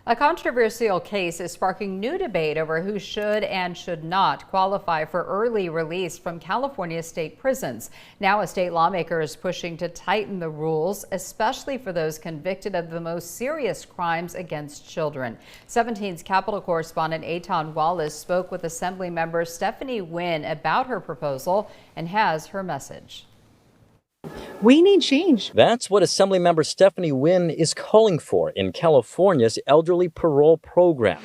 A controversial case is sparking new debate over who should and should not qualify for early release from California state prisons. Now, a state lawmaker is pushing to tighten the rules, especially for those convicted of the most serious crimes against children. 17's Capitol correspondent Eitan Wallace spoke with Assemblymember Stephanie Wynn about her proposal and has her message. We need change. That's what Assemblymember Stephanie Wynn is calling for in California's elderly parole program.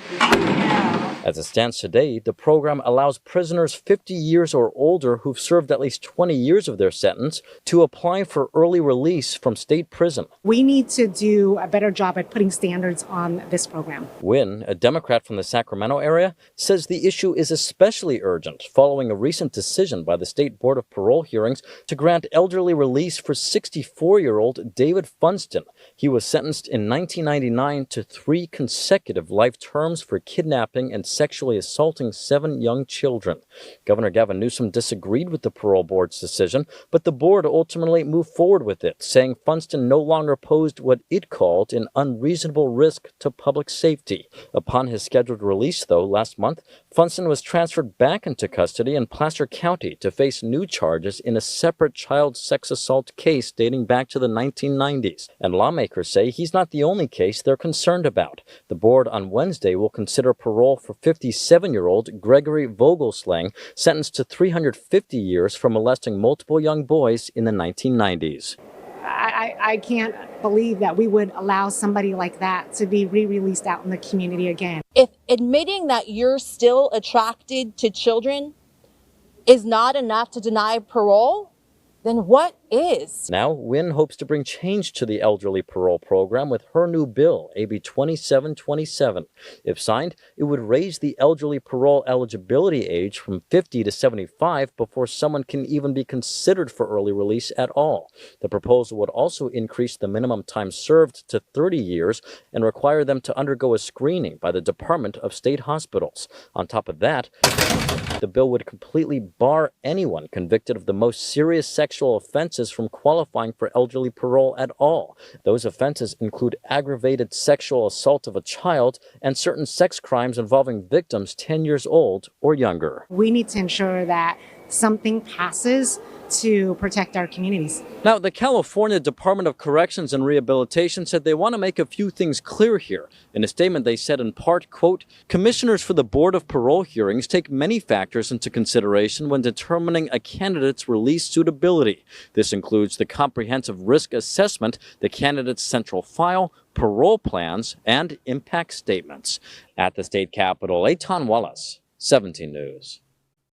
As it stands today, the program allows prisoners 50 years or older who've served at least 20 years of their sentence to apply for early release from state prison. We need to do a better job at putting standards on this program. Wynn, a Democrat from the Sacramento area, says the issue is especially urgent following a recent decision by the State Board of Parole hearings to grant elderly release for 64-year-old David Funston. He was sentenced in 1999 to 3 consecutive life terms for kidnapping and sexually assaulting 7 young children. Governor Gavin Newsom disagreed with the parole board's decision, but the board ultimately moved forward with it, saying Funston no longer posed what it called an unreasonable risk to public safety. Upon his scheduled release, though, last month, Funston was transferred back into custody in Placer County to face new charges in a separate child sex assault case dating back to the 1990s. And lawmakers say he's not the only case they're concerned about. The board on Wednesday will consider parole for 57-year-old Gregory Vogelslang, sentenced to 350 years for molesting multiple young boys in the 1990s. I can't believe that we would allow somebody like that to be re-released out in the community again. If admitting that you're still attracted to children is not enough to deny parole, then what is? Now, Wynn hopes to bring change to the elderly parole program with her new bill, AB 2727. If signed, it would raise the elderly parole eligibility age from 50 to 75 before someone can even be considered for early release at all. The proposal would also increase the minimum time served to 30 years and require them to undergo a screening by the Department of State Hospitals. On top of that, the bill would completely bar anyone convicted of the most serious sexual offenses from qualifying for elderly parole at all. Those offenses include aggravated sexual assault of a child and certain sex crimes involving victims 10 years old or younger. We need to ensure that something passes to protect our communities. Now, the California Department of Corrections and Rehabilitation said they want to make a few things clear here. In a statement, they said in part, quote, "Commissioners for the Board of Parole hearings take many factors into consideration when determining a candidate's release suitability. This includes the comprehensive risk assessment, the candidate's central file, parole plans, and impact statements." At the state capitol, Eitan Wallace, 17 News.